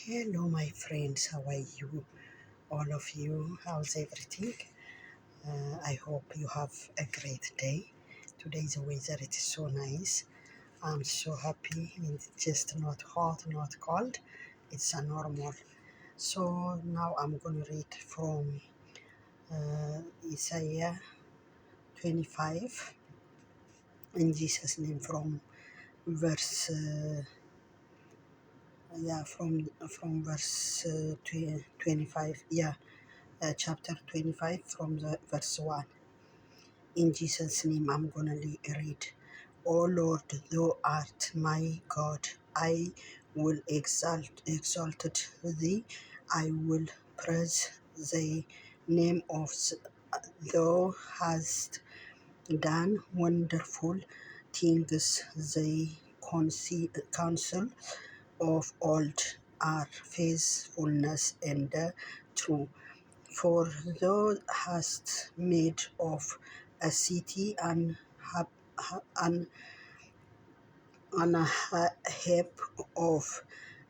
Hello, my friends. How are you? All of you. How's everything? I hope you have a great day. Today's weather it is so nice. I'm so happy. It's just not hot, not cold. It's a normal. So now I'm gonna read from Isaiah 25 in Jesus' name from verse from verse 25 chapter 25 from the verse 1. In Jesus' name, I'm gonna read. O Lord, thou art my God. I will exalt thee. I will praise thy name of thou hast done wonderful things. Thy counsel of old are faithfulness and true. For thou hast made of a city an heap of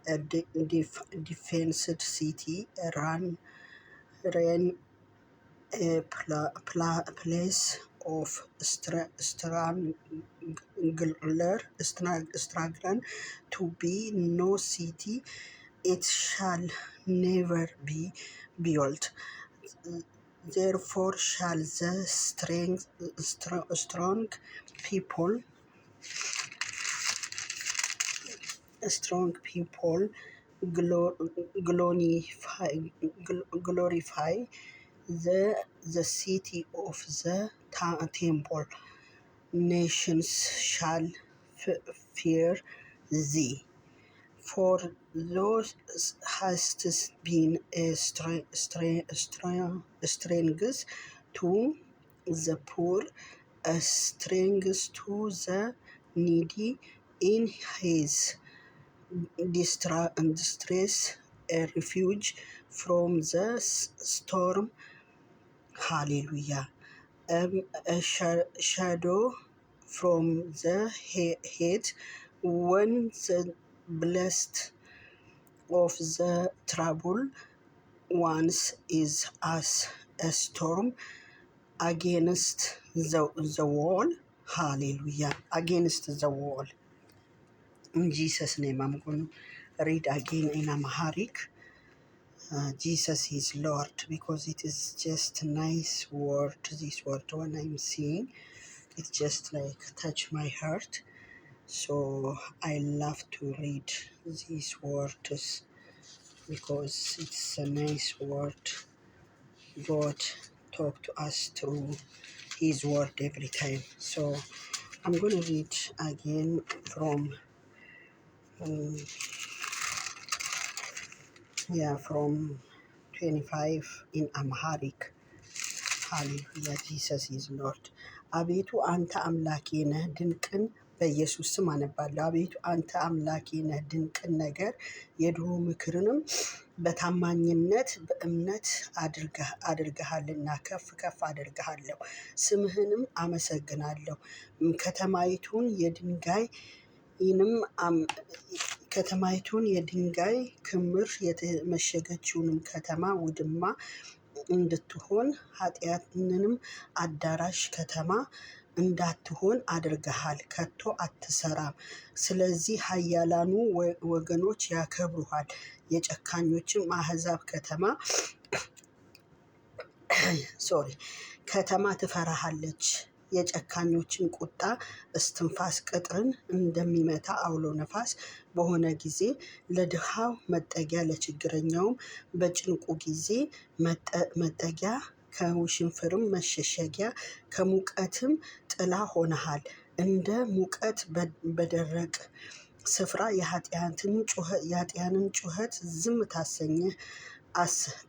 a defenced city, ran a place of struggle to be no city. It shall never be built. Therefore shall the people, strong people glorify, glorify the city of the temple. Nations shall fear thee. For thou hast been a strength to the poor, a strength to the needy in his distress, a refuge from the storm. Hallelujah. A shadow from the head when the blessed of the troubled ones is as a storm against the wall. Hallelujah. Against the wall. In Jesus' name, I'm going to read again in Amharic. Jesus is Lord, because it is just a nice word. This word, when I'm seeing, it just like touch my heart. So I love to read these words because it's a nice word. God talk to us through His word every time. So I'm going to read again from from 25 in Amharic. ሃሌሉያ ጂሰስ ኢዝ ሎርድ። አቤቱ አንተ አምላኬ ነህ፣ ድንቅን በኢየሱስ ስም አነባለሁ። አቤቱ አንተ አምላኬ ነህ፣ ድንቅን ነገር የድሮ ምክርንም በታማኝነት በእምነት አድርገሃልና ከፍ ከፍ አድርገሃለሁ። ስምህንም አመሰግናለሁ። ከተማይቱን የድንጋይ ክምር የተመሸገችውንም ከተማ ውድማ እንድትሆን ኃጢአትንም አዳራሽ ከተማ እንዳትሆን አድርገሃል፣ ከቶ አትሰራም። ስለዚህ ኃያላኑ ወገኖች ያከብሩሃል፣ የጨካኞችም አሕዛብ ከተማ ትፈራሃለች። የጨካኞችን ቁጣ እስትንፋስ ቅጥርን እንደሚመታ አውሎ ነፋስ በሆነ ጊዜ ለድሃው መጠጊያ ለችግረኛውም በጭንቁ ጊዜ መጠጊያ ከውሽንፍርም መሸሸጊያ ከሙቀትም ጥላ ሆነሃል። እንደ ሙቀት በደረቅ ስፍራ የኃጥአንን ጩኸት ዝም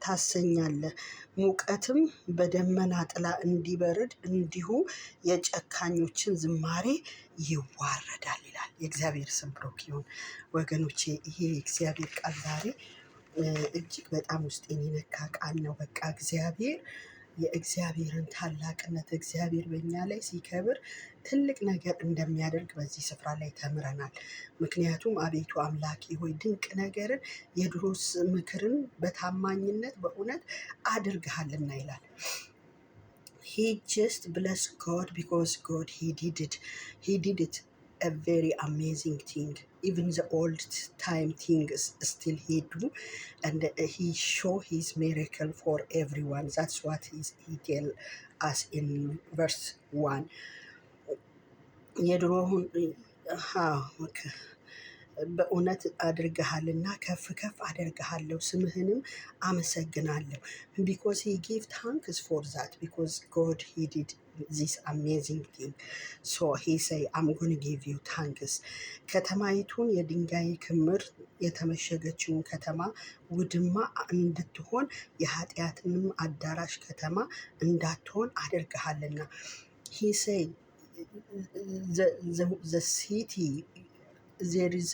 ታሰኛለህ። ሙቀትም በደመና ጥላ እንዲበርድ እንዲሁ የጨካኞችን ዝማሬ ይዋረዳል ይላል። የእግዚአብሔር ስም ብሩክ ይሁን። ወገኖቼ ይሄ የእግዚአብሔር ቃል ዛሬ እጅግ በጣም ውስጤን የነካ ቃል ነው። በቃ እግዚአብሔር የእግዚአብሔርን ታላቅነት እግዚአብሔር በእኛ ላይ ሲከብር ትልቅ ነገር እንደሚያደርግ በዚህ ስፍራ ላይ ተምረናል። ምክንያቱም አቤቱ አምላኬ ሆይ ድንቅ ነገርን የድሮስ ምክርን በታማኝነት በእውነት አድርግሃልና ይላል። He just blessed God because God he did it a very amazing thing. Even the old time things still he do, and he show his miracle for everyone. That's what he tell us in verse 1. የድሮውን በእውነት አድርገሃልና ከፍ ከፍ አደርግሃለሁ፣ ስምህንም አመሰግናለሁ። because he gave thanks for that, because God he did this amazing thing. So he say I'm going to give you thanks. ከተማይቱን የድንጋይ ክምር የተመሸገችውን ከተማ ውድማ እንድትሆን የኃጢአትንም አዳራሽ ከተማ እንዳትሆን አድርገሃልና። He said the city, there is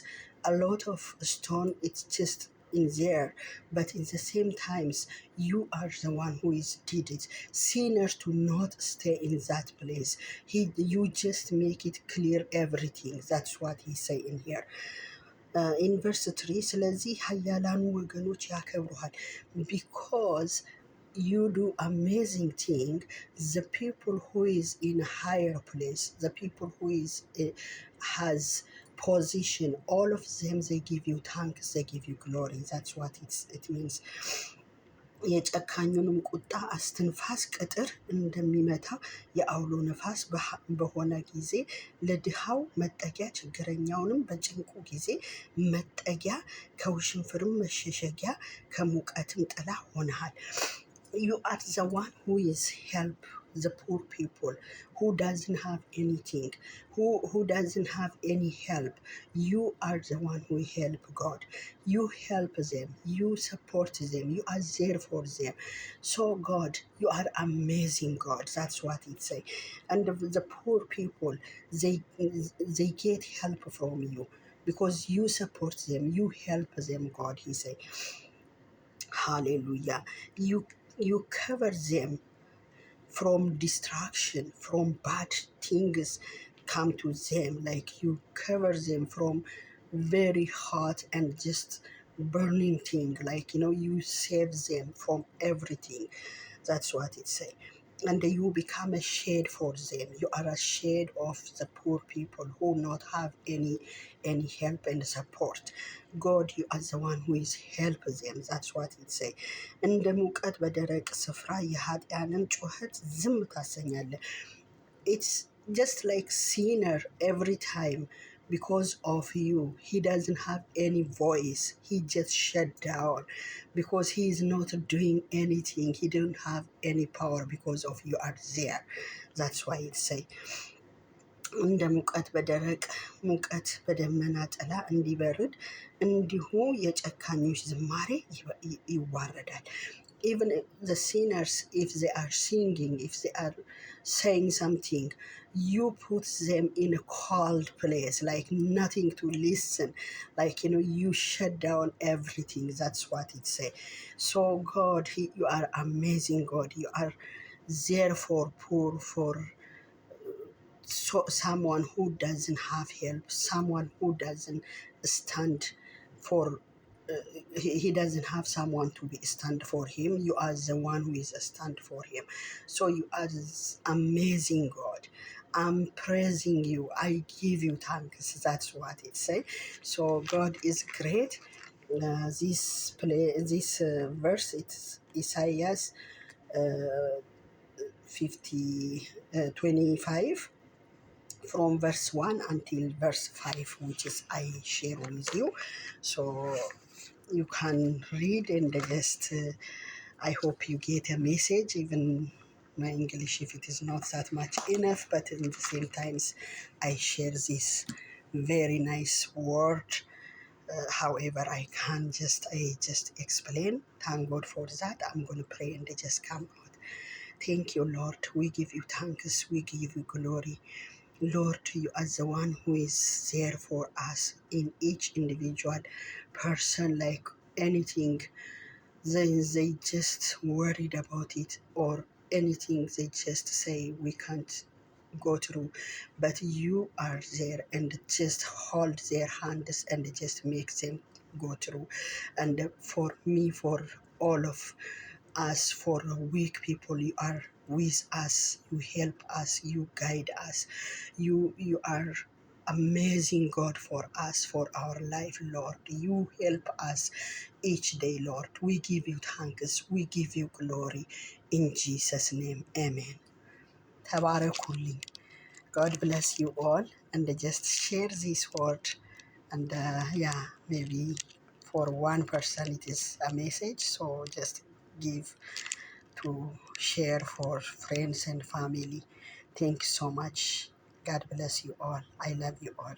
a lot of stone, it's just in there, but in the same times you are the one who is did it. Sinners do not stay in that place. You just make it clear everything. That's what he say in here. In verse 3 ስለዚህ ኃያላኑ ወገኖች ያከብሩሃል because you do amazing thing. The people who is in a higher place, the people who is has position, all of them they give you thanks, they give you glory. That's what it means. የጨካኙንም ቁጣ አስትንፋስ ቅጥር እንደሚመታ የአውሎ ነፋስ በሆነ ጊዜ ለድሃው መጠጊያ፣ ችግረኛውንም በጭንቁ ጊዜ መጠጊያ፣ ከውሽንፍርም መሸሸጊያ፣ ከሙቀትም ጥላ ሆነሃል። You are the one who is help the poor people who doesn't have anything, who doesn't have any help. You are the one who help God. You help them, you support them, you are there for them. So God, you are amazing God. That's what it say. And the poor people, they get help from you because you support them, you help them, God, he say. Hallelujah. You cover them from destruction, from bad things come to them, like you cover them from very hot and just burning thing, like you save them from everything. That's what it say. And you become a shade for them. You are a shade of the poor people who not have any help and support. God, you are the one who is help them. That's what it say. እንደ ሙቀት በደረቅ ስፍራ የኃጢአንን ጩኸት ዝም ታሰኛለህ። It's just like sinner every time, because of you he doesn't have any voice, he just shut down because he is not doing anything, he don't have any power because of you are there. That's why it say እንደ ሙቀት በደረቅ ሙቀት በደመና ጥላ እንዲበርድ እንዲሁ የጨካኞች ዝማሬ ይዋረዳል። Even the sinners, if they are singing, if they are saying something, you put them in a cold place, like nothing to listen, like you shut down everything. That's what it say. So God, you are amazing God. You are there for poor, for someone who doesn't have help, someone who doesn't stand for he doesn't have someone to be stand for him. You are the one who is a stand for him. So you are amazing God. I'm praising you. I give you thanks. That's what it say. So God is great. This verse, it's Isaiah 25 from verse 1 until verse 5, which is I share with you. So you can read and just I hope you get a message. Even my English, if it is not that much enough, but in the same times I share this very nice word. However, I just explain. Thank God for that. I'm going to pray and just come out. Thank you, Lord. We give you thanks. We give you glory. Lord, you are the one who is there for us in each individual person, like anything. They just worried about it or anything they just say we can't go through, but you are there and just hold their hands and just make them go through. And for me, for all of us, for weak people, you are with us, you help us, you guide us, you are amazing God for us, for our life, Lord. You help us each day, Lord. We give you thanks, we give you glory. In Jesus' name, amen. Tabarakulli. God bless you all, and just share this word. And yeah, maybe for one person it is a message, so just give to share for friends and family. Thanks so much. God bless you all. I love you all.